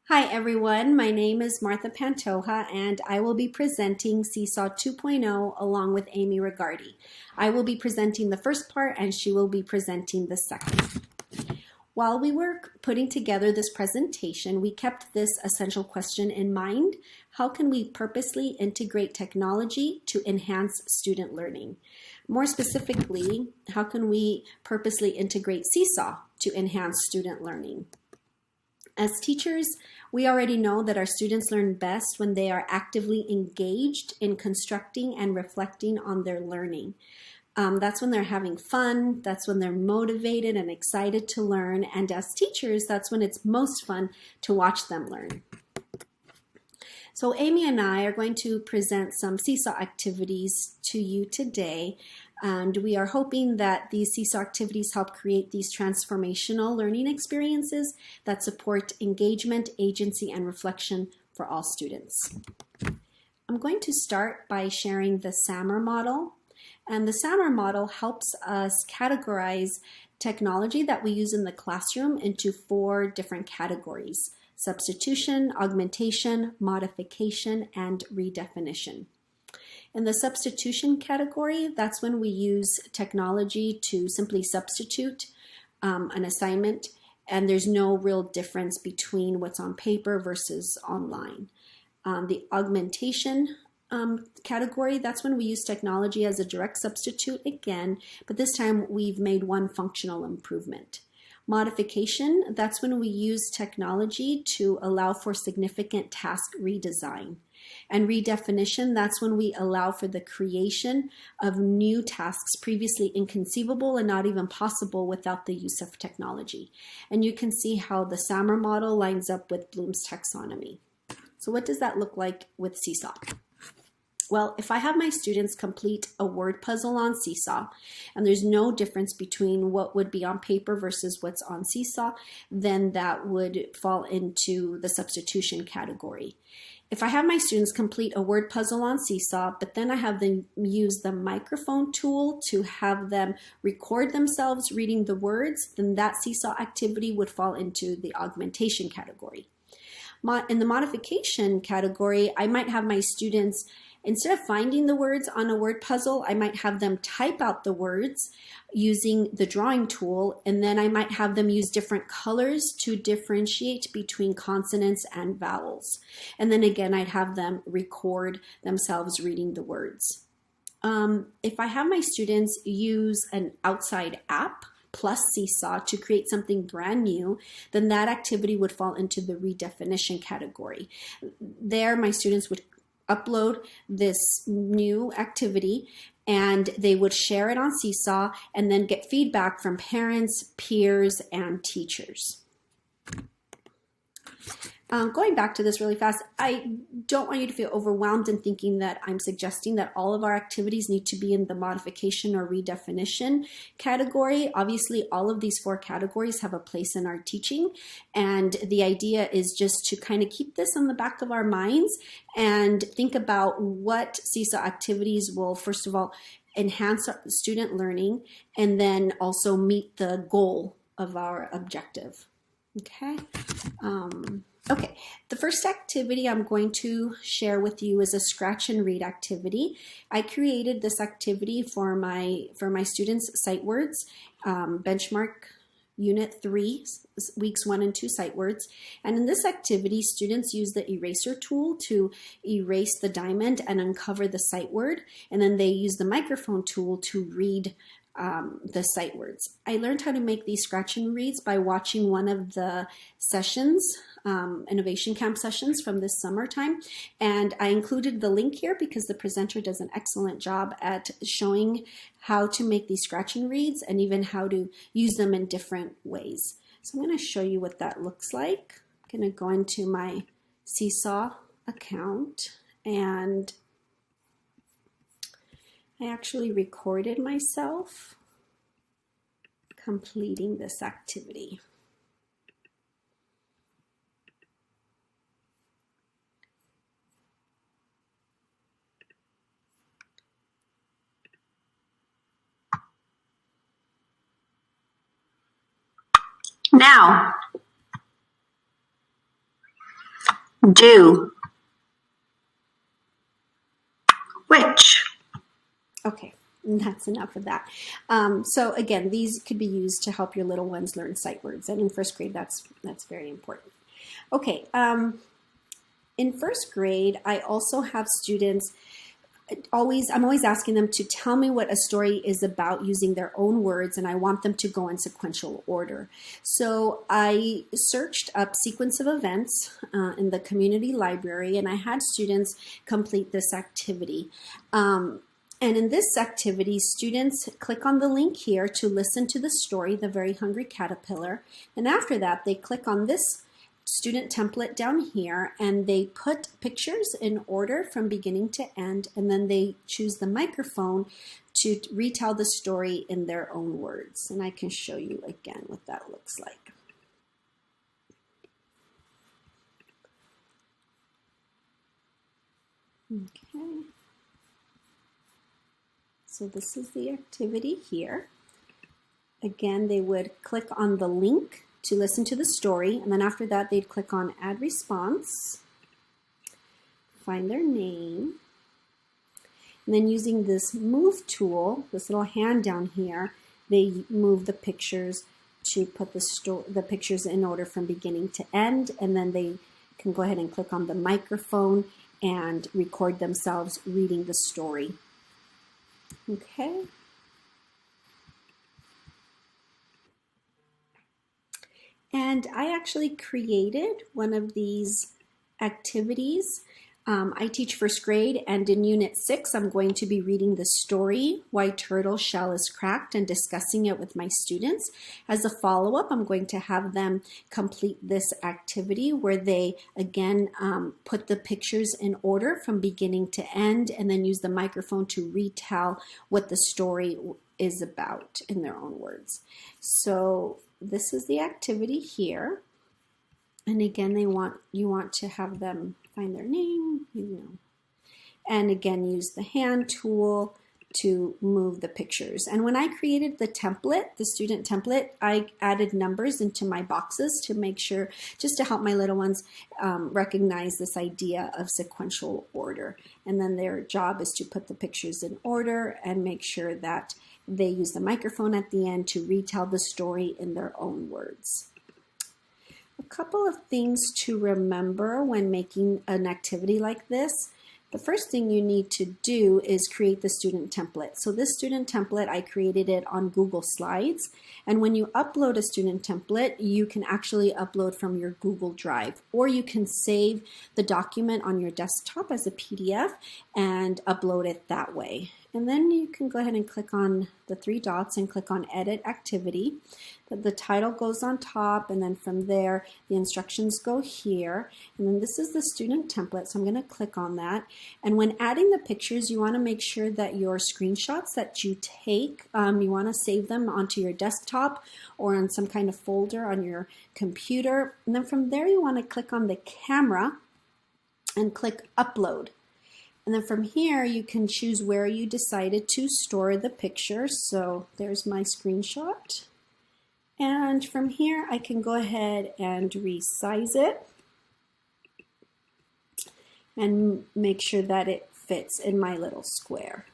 Hi everyone, my name is Martha Pantoja and I will be presenting Seesaw 2.0 along with Amy Regardi. I will be presenting the first part and she will be presenting the second. While we were putting together this presentation, we kept this essential question in mind: how can we purposely integrate technology to enhance student learning? More specifically, how can we purposely integrate Seesaw to enhance student learning? As teachers, we already know that our students learn best when they are actively engaged in constructing and reflecting on their learning. That's when they're having fun, that's when they're motivated and excited to learn, and as teachers, that's when it's most fun to watch them learn. So Amy and I are going to present some Seesaw activities to you today, and we are hoping that these Seesaw activities help create these transformational learning experiences that support engagement, agency, and reflection for all students. I'm going to start by sharing the SAMR model. And the SAMR model helps us categorize technology that we use in the classroom into 4 different categories: substitution, augmentation, modification, and redefinition. In the substitution category, that's when we use technology to simply substitute an assignment, and there's no real difference between what's on paper versus online. The augmentation category, that's when we use technology as a direct substitute again, but this time we've made one functional improvement. Modification, that's when we use technology to allow for significant task redesign. And redefinition, that's when we allow for the creation of new tasks previously inconceivable and not even possible without the use of technology. And you can see how the SAMR model lines up with Bloom's taxonomy. So what does that look like with Seesaw? Well, if I have my students complete a word puzzle on Seesaw, and there's no difference between what would be on paper versus what's on Seesaw, then that would fall into the substitution category. If I have my students complete a word puzzle on Seesaw, but then I have them use the microphone tool to have them record themselves reading the words, then that Seesaw activity would fall into the augmentation category. In the modification category, I might have my students, instead of finding the words on a word puzzle, I might have them type out the words using the drawing tool, and then I might have them use different colors to differentiate between consonants and vowels. And then again, I'd have them record themselves reading the words. If I have my students use an outside app plus Seesaw to create something brand new, then that activity would fall into the redefinition category. There, my students would upload this new activity and they would share it on Seesaw and then get feedback from parents, peers, and teachers. Going back to this really fast, I don't want you to feel overwhelmed in thinking that I'm suggesting that all of our activities need to be in the modification or redefinition category. Obviously, all of these 4 categories have a place in our teaching, and the idea is just to kind of keep this on the back of our minds and think about what Seesaw activities will, first of all, enhance student learning and then also meet the goal of our objective. Okay. Okay, the first activity I'm going to share with you is a scratch and read activity. I created this activity for my students' sight words, benchmark unit 3, weeks 1 and 2 sight words. And in this activity, students use the eraser tool to erase the diamond and uncover the sight word. And then they use the microphone tool to read the sight words. I learned how to make these scratch and reads by watching one of the sessions, Innovation Camp sessions from this summertime, and I included the link here because the presenter does an excellent job at showing how to make these scratch and reads and even how to use them in different ways. So I'm going to show you what that looks like. I'm going to go into my Seesaw account, and I actually recorded myself completing this activity. Now. Do. Which. Okay, that's enough of that. So again, these could be used to help your little ones learn sight words, and in first grade, that's very important. Okay, in first grade, I also have students. I'm always asking them to tell me what a story is about using their own words, and I want them to go in sequential order. So I searched up sequence of events in the community library, and I had students complete this activity. And in this activity, students click on the link here to listen to the story, The Very Hungry Caterpillar. And after that, they click on this student template down here, and they put pictures in order from beginning to end, and then they choose the microphone to retell the story in their own words. And I can show you again what that looks like. Okay. So this is the activity here. Again, they would click on the link to listen to the story, and then after that they'd click on Add Response, find their name, and then using this Move tool, this little hand down here, they move the pictures to put the pictures in order from beginning to end, and then they can go ahead and click on the microphone and record themselves reading the story. Okay. And I actually created one of these activities. I teach first grade, and in Unit 6, I'm going to be reading the story, Why Turtle Shell is Cracked, and discussing it with my students. As a follow-up, I'm going to have them complete this activity where they, again, put the pictures in order from beginning to end, and then use the microphone to retell what the story is about in their own words. So this is the activity here, and again, you want to have them find their name, and again use the hand tool to move the pictures. And when I created the template, the student template, I added numbers into my boxes to make sure, just to help my little ones recognize this idea of sequential order. And then their job is to put the pictures in order and make sure that they use the microphone at the end to retell the story in their own words. A couple of things to remember when making an activity like this. The first thing you need to do is create the student template. So this student template, I created it on Google Slides. And when you upload a student template, you can actually upload from your Google Drive, or you can save the document on your desktop as a PDF and upload it that way. And then you can go ahead and click on the three dots and click on Edit Activity. The title goes on top, and then from there the instructions go here, and then this is the student template, so I'm going to click on that. And when adding the pictures, you want to make sure that your screenshots that you take, you want to save them onto your desktop or on some kind of folder on your computer, and then from there you want to click on the camera and click Upload. And then from here, you can choose where you decided to store the picture. So there's my screenshot. And from here, I can go ahead and resize it and make sure that it fits in my little square.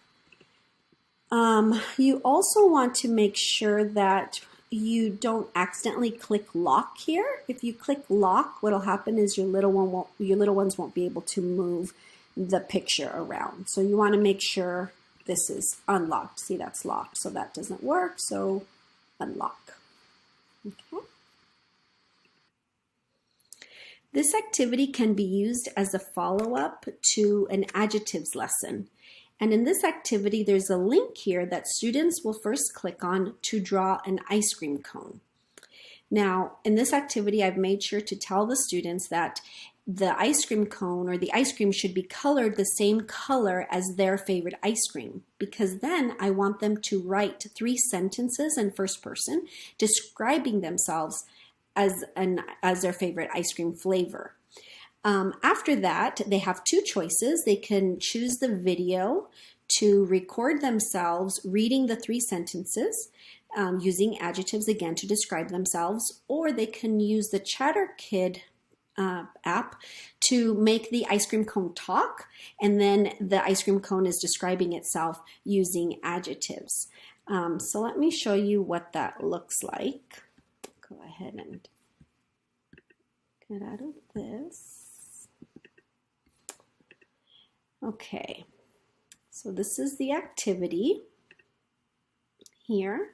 You also want to make sure that you don't accidentally click lock here. If you click lock, what'll happen is your little ones won't be able to move the picture around. So you want to make sure this is unlocked. See, that's locked, so that doesn't work, so unlock. Okay. This activity can be used as a follow-up to an adjectives lesson. And in this activity, there's a link here that students will first click on to draw an ice cream cone. Now, in this activity, I've made sure to tell the students that the ice cream cone or the ice cream should be colored the same color as their favorite ice cream, because then I want them to write 3 sentences in first person describing themselves as their favorite ice cream flavor. After that, they have 2 choices. They can choose the video to record themselves reading the 3 sentences, using adjectives again to describe themselves, or they can use the Chatter Kid app to make the ice cream cone talk, and then the ice cream cone is describing itself using adjectives. So let me show you what that looks like. Go ahead and get out of this. Okay, so this is the activity here.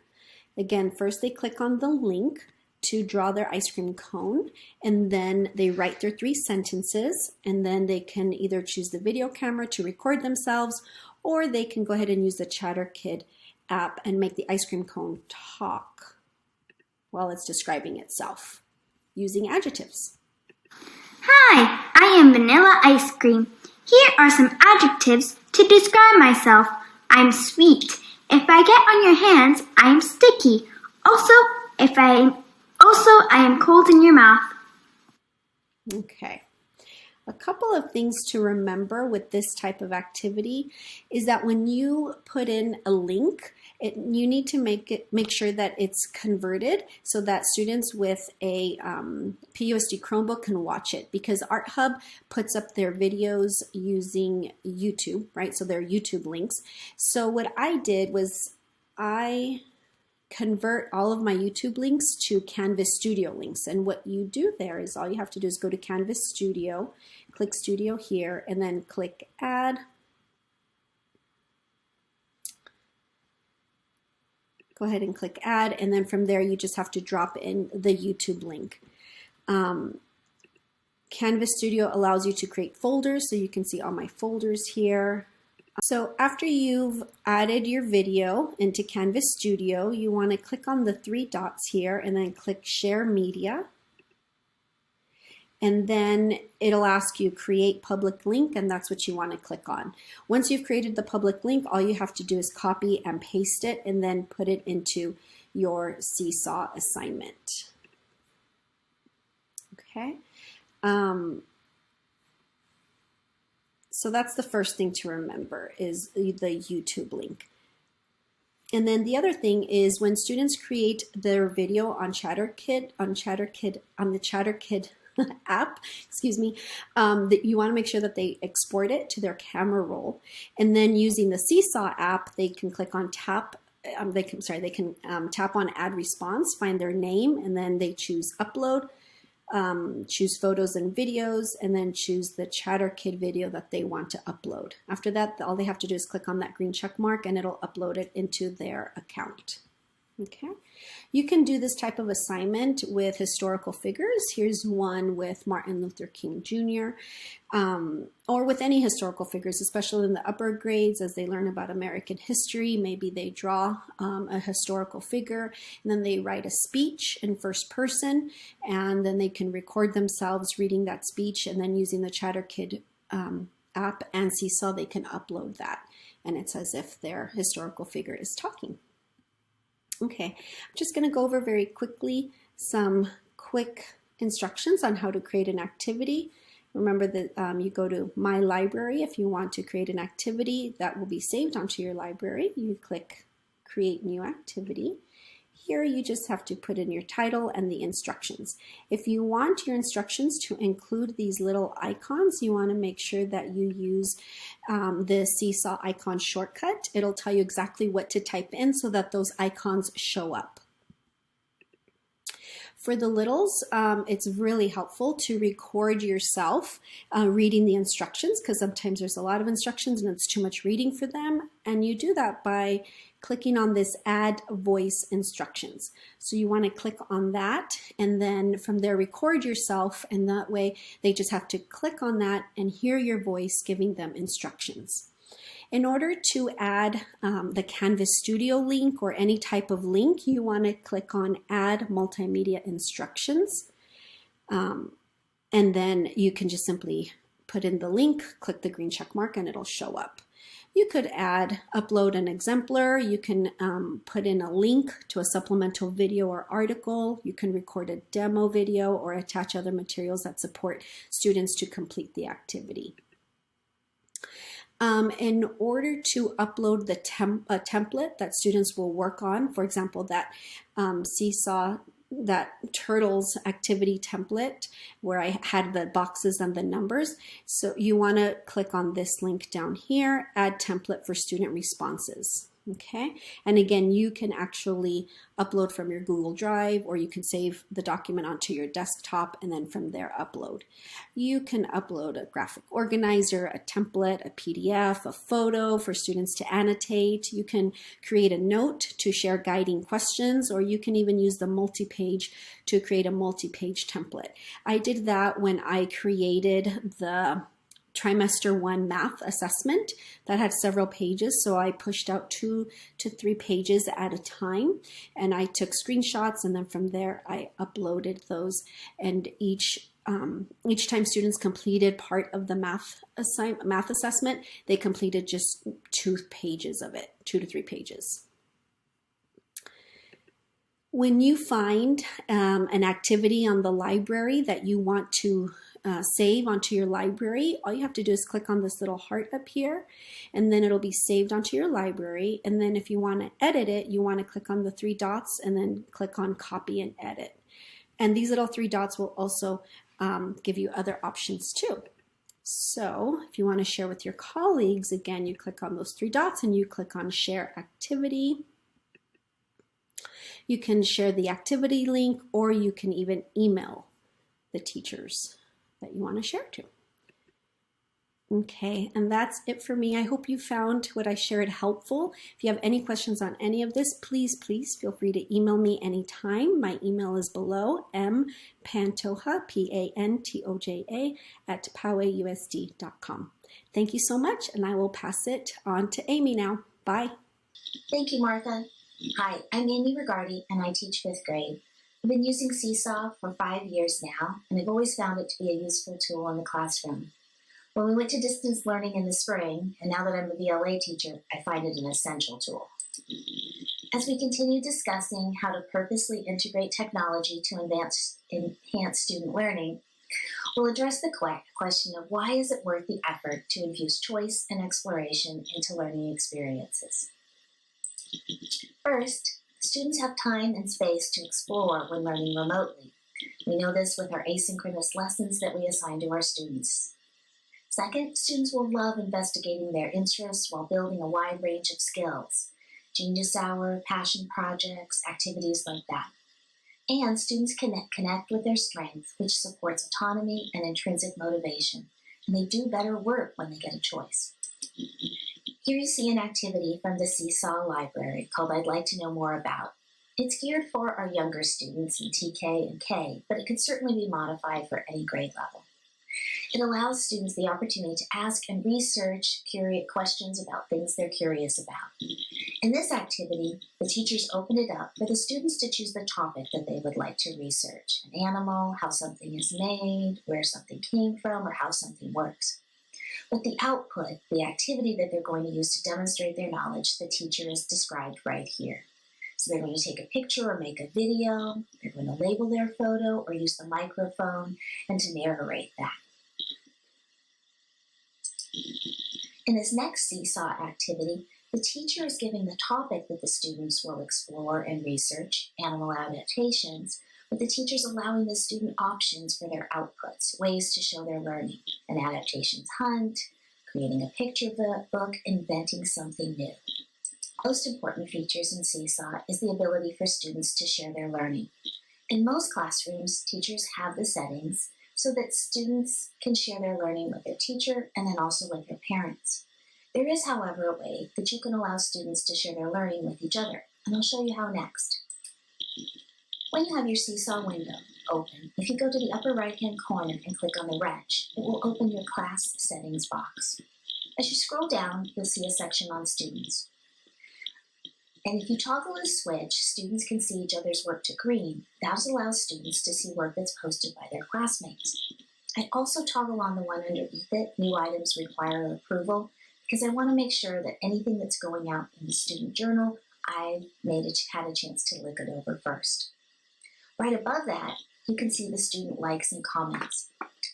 Again, first they click on the link to draw their ice cream cone, and then they write their 3 sentences, and then they can either choose the video camera to record themselves, or they can go ahead and use the ChatterKid app and make the ice cream cone talk while it's describing itself using adjectives. Hi, I am Vanilla Ice Cream. Here are some adjectives to describe myself. I'm sweet. If I get on your hands, I am sticky. I am cold in your mouth. Okay. A couple of things to remember with this type of activity is that when you put in a link, you need to make sure that it's converted so that students with a PUSD Chromebook can watch it, because ArtHub puts up their videos using YouTube, right? So they're YouTube links. So what I did was I convert all of my YouTube links to Canvas Studio links. And what you do there is all you have to do is go to Canvas Studio, click Studio here, and then click Add. Go ahead and click Add, and then from there you just have to drop in the YouTube link. Canvas Studio allows you to create folders, so you can see all my folders here. So after you've added your video into Canvas Studio, you want to click on the 3 dots here and then click Share Media. And then it'll ask you create public link, and that's what you want to click on. Once you've created the public link, all you have to do is copy and paste it and then put it into your Seesaw assignment. Okay. So that's the first thing to remember, is the YouTube link. And then the other thing is when students create their video on the ChatterKid app, excuse me, that you want to make sure that they export it to their camera roll. And then using the Seesaw app, they can click on tap on add response, find their name, and then they choose upload. Choose photos and videos, and then choose the ChatterKid video that they want to upload. After that, all they have to do is click on that green check mark and it'll upload it into their account. Okay, you can do this type of assignment with historical figures. Here's one with Martin Luther King Jr. Or with any historical figures, especially in the upper grades as they learn about American history. Maybe they draw a historical figure and then they write a speech in first person, and then they can record themselves reading that speech, and then using the ChatterKid app and Seesaw, they can upload that, and it's as if their historical figure is talking. Okay, I'm just going to go over very quickly some quick instructions on how to create an activity. Remember that you go to My Library if you want to create an activity that will be saved onto your library. You click Create New Activity. Here you just have to put in your title and the instructions. If you want your instructions to include these little icons, you want to make sure that you use the Seesaw icon shortcut. It'll tell you exactly what to type in so that those icons show up. For the littles, it's really helpful to record yourself reading the instructions, because sometimes there's a lot of instructions and it's too much reading for them. And you do that by clicking on this Add Voice Instructions. So you want to click on that, and then from there record yourself, and that way they just have to click on that and hear your voice giving them instructions. In order to add the Canvas Studio link or any type of link, you want to click on Add Multimedia Instructions. And then you can just simply put in the link, click the green check mark, and it'll show up. You could upload an exemplar. You can put in a link to a supplemental video or article. You can record a demo video or attach other materials that support students to complete the activity. In order to upload the template that students will work on, for example, that Seesaw turtles activity template where I had the boxes and the numbers. So you want to click on this link down here, add template for student responses. Okay, and again, you can actually upload from your Google Drive, or you can save the document onto your desktop and then from there upload. You can upload a graphic organizer, a template, a PDF, a photo for students to annotate. You can create a note to share guiding questions, or you can even use the multi-page to create a multi-page template. I did that when I created the trimester 1 math assessment that had several pages, so I pushed out 2 to 3 pages at a time, and I took screenshots, and then from there I uploaded those. And each time students completed part of the math assessment, they completed just 2 pages of it, 2 to 3 pages. When you find an activity on the library that you want to save onto your library, all you have to do is click on this little heart up here, and then it'll be saved onto your library. And then if you want to edit it, you want to click on the 3 dots and then click on copy and edit. And these little 3 dots will also give you other options too. So if you want to share with your colleagues, again, you click on those 3 dots and you click on share activity. You can share the activity link, or you can even email the teachers that you want to share to. Okay, and that's it for me. I hope you found what I shared helpful. If you have any questions on any of this, please feel free to email me anytime. My email is below, mpantoja, P-A-N-T-O-J-A, at poweusd.com. Thank you so much, and I will pass it on to Amy now. Bye. Thank you, Martha. Hi, I'm Amy Regardi, and I teach 5th grade. I've been using Seesaw for 5 years now, and I've always found it to be a useful tool in the classroom. When we went to distance learning in the spring, and now that I'm a VLA teacher, I find it an essential tool. As we continue discussing how to purposely integrate technology to enhance student learning, we'll address the question of why is it worth the effort to infuse choice and exploration into learning experiences. First, students have time and space to explore when learning remotely. We know this with our asynchronous lessons that we assign to our students. Second, students will love investigating their interests while building a wide range of skills. Genius Hour, passion projects, activities like that. And students connect with their strengths, which supports autonomy and intrinsic motivation. And they do better work when they get a choice. Here you see an activity from the Seesaw library called I'd Like to Know More About. It's geared for our younger students in TK and K, but it could certainly be modified for any grade level. It allows students the opportunity to ask and research questions about things they're curious about. In this activity, the teachers open it up for the students to choose the topic that they would like to research: an animal, how something is made, where something came from, or how something works. But the output, the activity that they're going to use to demonstrate their knowledge, the teacher has described right here. So they're going to take a picture or make a video, they're going to label their photo or use the microphone and to narrate that. In this next Seesaw activity, the teacher is giving the topic that the students will explore and research, animal adaptations, but the teacher's allowing the student options for their outputs, ways to show their learning: an adaptations hunt, creating a picture book, inventing something new. Most important features in Seesaw is the ability for students to share their learning. In most classrooms, teachers have the settings so that students can share their learning with their teacher and then also with their parents. There is, however, a way that you can allow students to share their learning with each other, and I'll show you how next. When you have your Seesaw window open, if you go to the upper right-hand corner and click on the wrench, it will open your class settings box. As you scroll down, you'll see a section on students. And if you toggle a switch, students can see each other's work to green. That allows students to see work that's posted by their classmates. I also toggle on the one underneath it, new items require approval, because I want to make sure that anything that's going out in the student journal, I've had a chance to look it over first. Right above that, you can see the student likes and comments.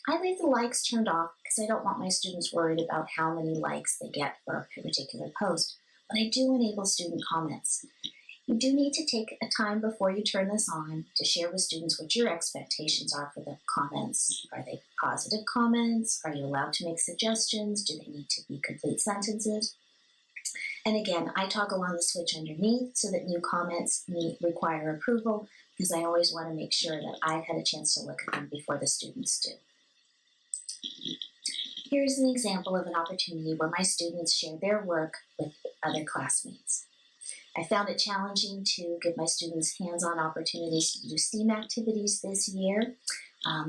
I leave the likes turned off because I don't want my students worried about how many likes they get for a particular post, but I do enable student comments. You do need to take a time before you turn this on to share with students what your expectations are for the comments. Are they positive comments? Are you allowed to make suggestions? Do they need to be complete sentences? And again, I toggle on the switch underneath so that new comments require approval, because I always want to make sure that I've had a chance to look at them before the students do. Here's an example of an opportunity where my students share their work with other classmates. I found it challenging to give my students hands-on opportunities to do STEAM activities this year.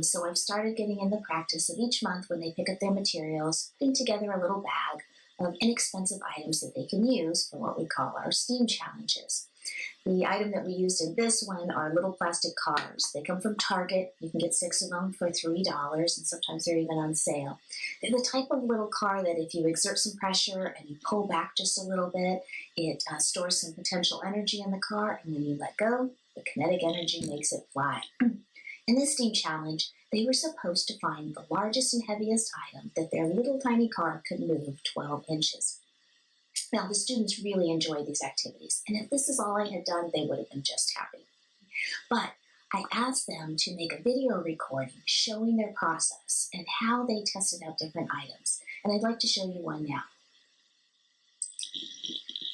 So I've started getting in the practice of each month when they pick up their materials, putting together a little bag of inexpensive items that they can use for what we call our STEAM challenges. The item that we used in this one are little plastic cars. They come from Target. You can get 6 of them for $3, and sometimes they're even on sale. They're the type of little car that if you exert some pressure and you pull back just a little bit, it stores some potential energy in the car, and when you let go, the kinetic energy makes it fly. In this STEAM challenge, they were supposed to find the largest and heaviest item that their little tiny car could move 12 inches. Now, the students really enjoyed these activities, and if this is all I had done, they would have been just happy. But I asked them to make a video recording showing their process and how they tested out different items, and I'd like to show you one now.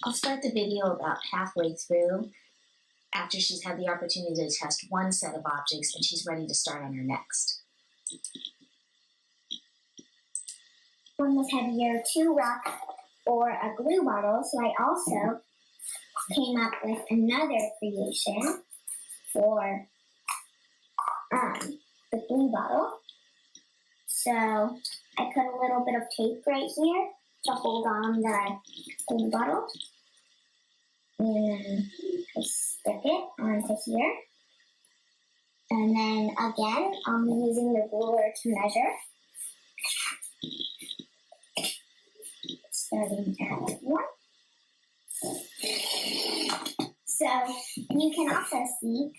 I'll start the video about halfway through, after she's had the opportunity to test one set of objects and she's ready to start on her next. One was heavier, 2 rocks, or a glue bottle, so I also came up with another creation for the glue bottle. So I put a little bit of tape right here to hold on the glue bottle, and I stick it onto here. And then again, I'm using the ruler to measure. Starting at 1. So you can also see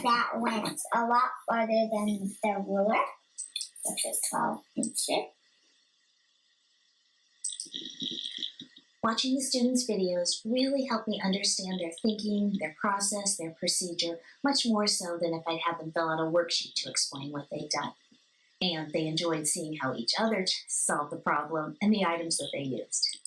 that went a lot farther than the ruler, which is 12 inches. Watching the students' videos really helped me understand their thinking, their process, their procedure, much more so than if I'd had them fill out a worksheet to explain what they'd done. And they enjoyed seeing how each other solved the problem and the items that they used.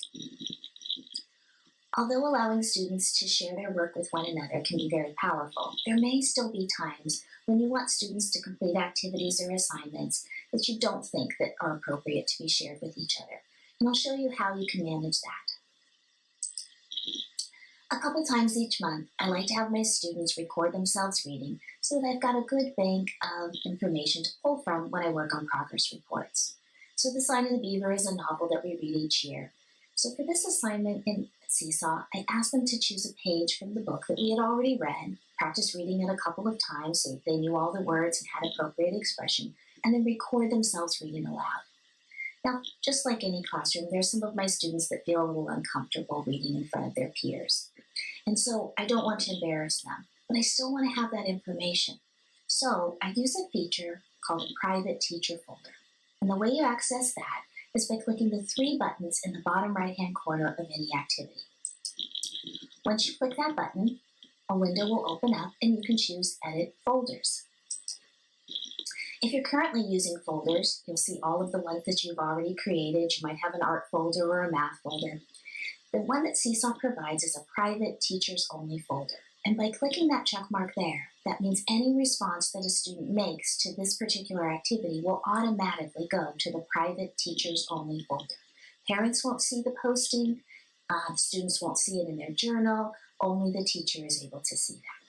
Although allowing students to share their work with one another can be very powerful, there may still be times when you want students to complete activities or assignments that you don't think that are appropriate to be shared with each other. And I'll show you how you can manage that. A couple times each month, I like to have my students record themselves reading so that I've got a good bank of information to pull from when I work on progress reports. So The Sign of the Beaver is a novel that we read each year. So for this assignment in Seesaw, I asked them to choose a page from the book that we had already read, practice reading it a couple of times so that they knew all the words and had appropriate expression, and then record themselves reading aloud. Now, just like any classroom, there's some of my students that feel a little uncomfortable reading in front of their peers. And so I don't want to embarrass them, but I still want to have that information. So I use a feature called a private teacher folder. And the way you access that is by clicking the 3 buttons in the bottom right-hand corner of any activity. Once you click that button, a window will open up and you can choose Edit Folders. If you're currently using folders, you'll see all of the ones that you've already created. You might have an art folder or a math folder. The one that Seesaw provides is a private teachers only folder. And by clicking that check mark there, that means any response that a student makes to this particular activity will automatically go to the private teachers only folder. Parents won't see the posting, students won't see it in their journal, only the teacher is able to see that.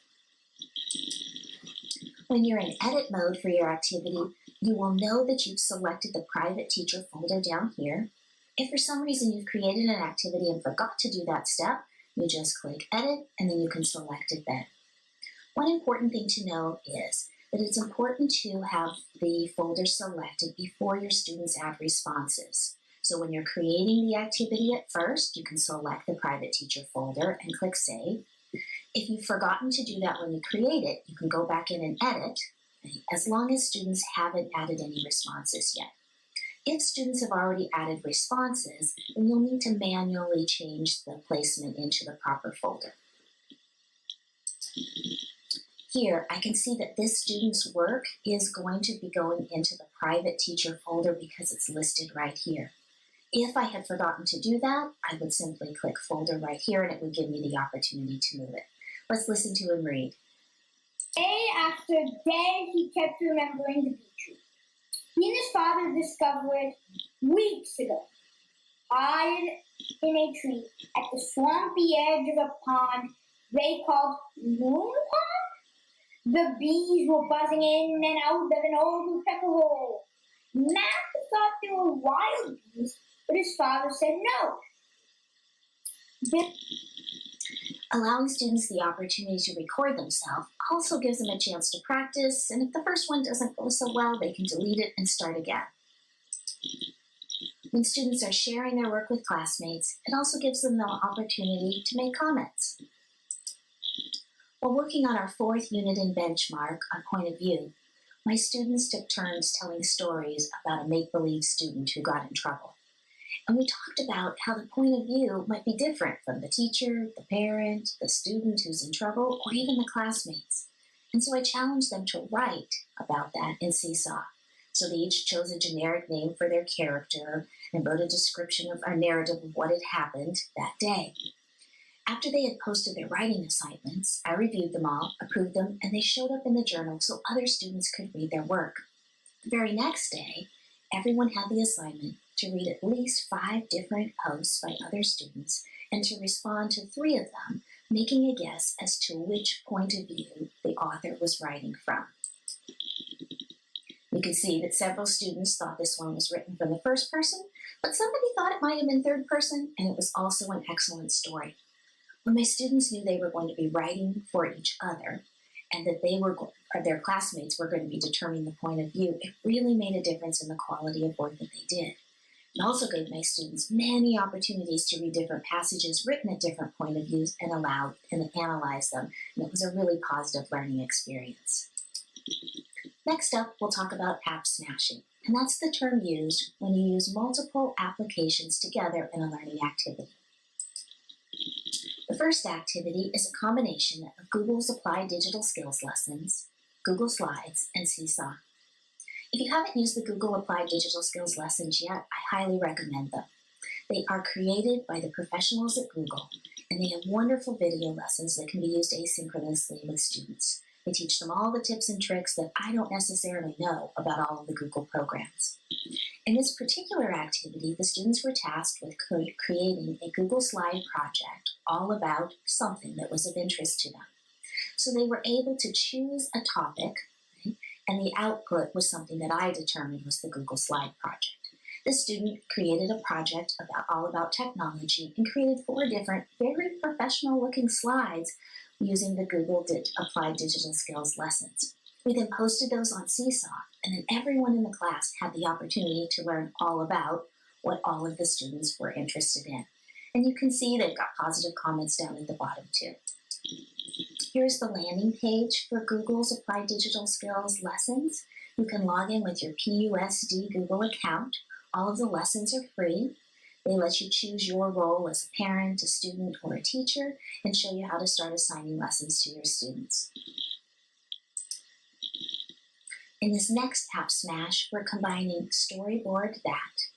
When you're in edit mode for your activity, you will know that you've selected the private teacher folder down here. If for some reason you've created an activity and forgot to do that step, you just click edit and then you can select it then. One important thing to know is that it's important to have the folder selected before your students add responses. So when you're creating the activity at first, you can select the private teacher folder and click save. If you've forgotten to do that when you create it, you can go back in and edit, as long as students haven't added any responses yet. If students have already added responses, then you'll need to manually change the placement into the proper folder. Here, I can see that this student's work is going to be going into the private teacher folder because it's listed right here. If I had forgotten to do that, I would simply click folder right here and it would give me the opportunity to move it. Let's listen to him read. Day after day, he kept remembering the bee tree. He and his father discovered weeks ago, hid in a tree at the swampy edge of a pond they called Moon Pond. The bees were buzzing in and out of an old woodpecker hole. Matthew thought they were wild bees, but his father said no. Allowing students the opportunity to record themselves also gives them a chance to practice, and if the first one doesn't go so well, they can delete it and start again. When students are sharing their work with classmates, it also gives them the opportunity to make comments. While working on our 4th unit in benchmark on point of view, my students took turns telling stories about a make-believe student who got in trouble. And we talked about how the point of view might be different from the teacher, the parent, the student who's in trouble, or even the classmates. And so I challenged them to write about that in Seesaw. So they each chose a generic name for their character and wrote a description of a narrative of what had happened that day. After they had posted their writing assignments, I reviewed them all, approved them, and they showed up in the journal so other students could read their work. The very next day, everyone had the assignment to read at least 5 different posts by other students and to respond to 3 of them, making a guess as to which point of view the author was writing from. You can see that several students thought this one was written from the first person, but somebody thought it might have been third person, and it was also an excellent story. When my students knew they were going to be writing for each other and that their classmates were going to be determining the point of view, it really made a difference in the quality of work that they did. It also gave my students many opportunities to read different passages written at different point of views and analyze them, and it was a really positive learning experience. Next up, we'll talk about app smashing, and that's the term used when you use multiple applications together in a learning activity. The first activity is a combination of Google's Applied Digital Skills Lessons, Google Slides, and Seesaw. If you haven't used the Google Applied Digital Skills Lessons yet, I highly recommend them. They are created by the professionals at Google, and they have wonderful video lessons that can be used asynchronously with students. They teach them all the tips and tricks that I don't necessarily know about all of the Google programs. In this particular activity, the students were tasked with creating a Google Slide project all about something that was of interest to them. So they were able to choose a topic, right, and the output was something that I determined was the Google Slide project. The student created a project all about technology and created 4 different, very professional-looking slides using the Google Applied Digital Skills Lessons. We then posted those on Seesaw, and then everyone in the class had the opportunity to learn all about what all of the students were interested in. And you can see they've got positive comments down at the bottom too. Here's the landing page for Google's Applied Digital Skills Lessons. You can log in with your PUSD Google account. All of the lessons are free. They let you choose your role as a parent, a student, or a teacher, and show you how to start assigning lessons to your students. In this next app smash, we're combining Storyboard That,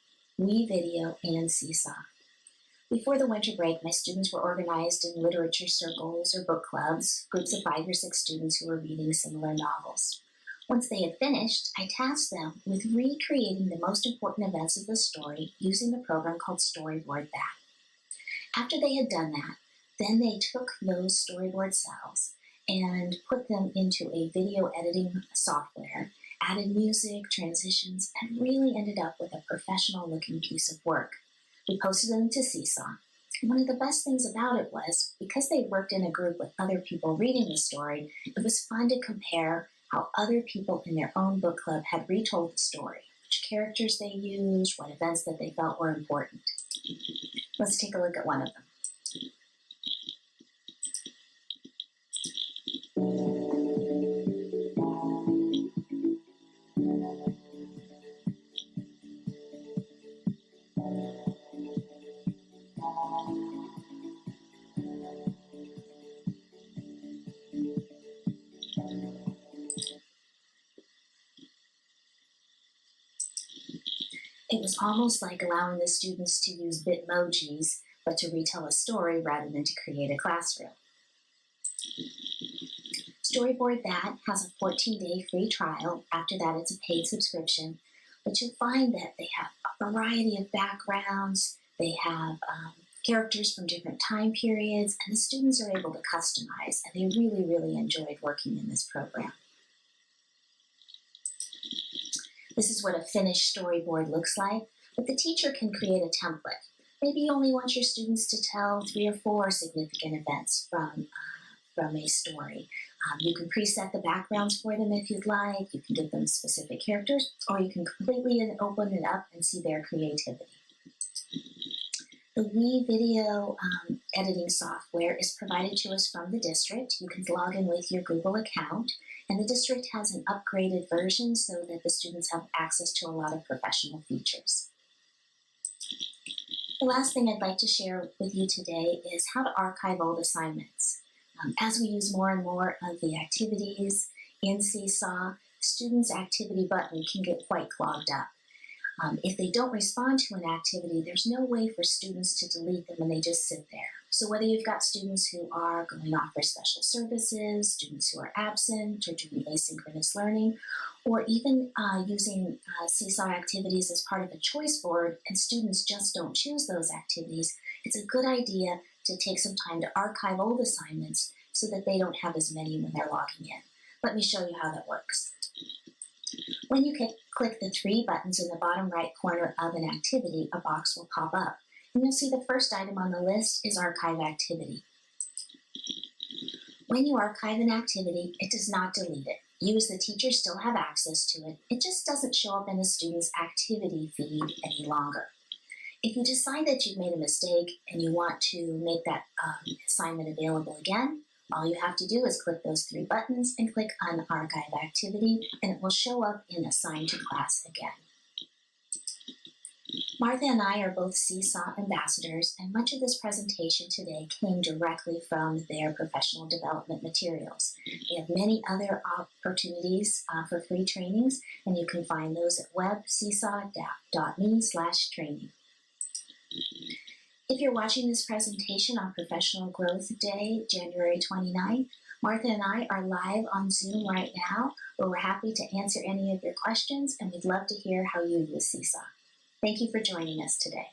Wii Video, and Seesaw. Before the winter break, my students were organized in literature circles or book clubs, groups of 5 or 6 students who were reading similar novels. Once they had finished, I tasked them with recreating the most important events of the story using the program called Storyboard That. After they had done that, then they took those storyboard cells and put them into a video editing software, added music, transitions, and really ended up with a professional-looking piece of work. We posted them to Seesaw. One of the best things about it was, because they worked in a group with other people reading the story, it was fun to compare how other people in their own book club had retold the story, which characters they used, what events that they felt were important. Let's take a look at one of them. It was almost like allowing the students to use Bitmojis, but to retell a story rather than to create a classroom. Storyboard That has a 14-day free trial. After that, it's a paid subscription. But you'll find that they have a variety of backgrounds. They have characters from different time periods, and the students are able to customize, and they really, really enjoyed working in this program. This is what a finished storyboard looks like, but the teacher can create a template. Maybe you only want your students to tell 3 or 4 significant events from a story. You can preset the backgrounds for them if you'd like. You can give them specific characters, or you can completely open it up and see their creativity. The Wii Video Editing software is provided to us from the district. You can log in with your Google account, and the district has an upgraded version so that the students have access to a lot of professional features. The last thing I'd like to share with you today is how to archive old assignments. As we use more and more of the activities in Seesaw, students' activity button can get quite clogged up. If they don't respond to an activity, there's no way for students to delete them and they just sit there. So whether you've got students who are going off for special services, students who are absent or doing asynchronous learning, or even using Seesaw activities as part of a choice board and students just don't choose those activities, it's a good idea to take some time to archive old assignments so that they don't have as many when they're logging in. Let me show you how that works. When you click the 3 buttons in the bottom right corner of an activity, a box will pop up. And you'll see the first item on the list is Archive Activity. When you archive an activity, it does not delete it. You as the teacher still have access to it. It just doesn't show up in the student's activity feed any longer. If you decide that you've made a mistake and you want to make that assignment available again, all you have to do is click those 3 buttons and click on Archive Activity, and it will show up in Assign to Class again. Martha and I are both Seesaw ambassadors, and much of this presentation today came directly from their professional development materials. We have many other opportunities for free trainings, and you can find those at webseesaw.me/training. If you're watching this presentation on Professional Growth Day, January 29th, Martha and I are live on Zoom right now, where we're happy to answer any of your questions, and we'd love to hear how you use Seesaw. Thank you for joining us today.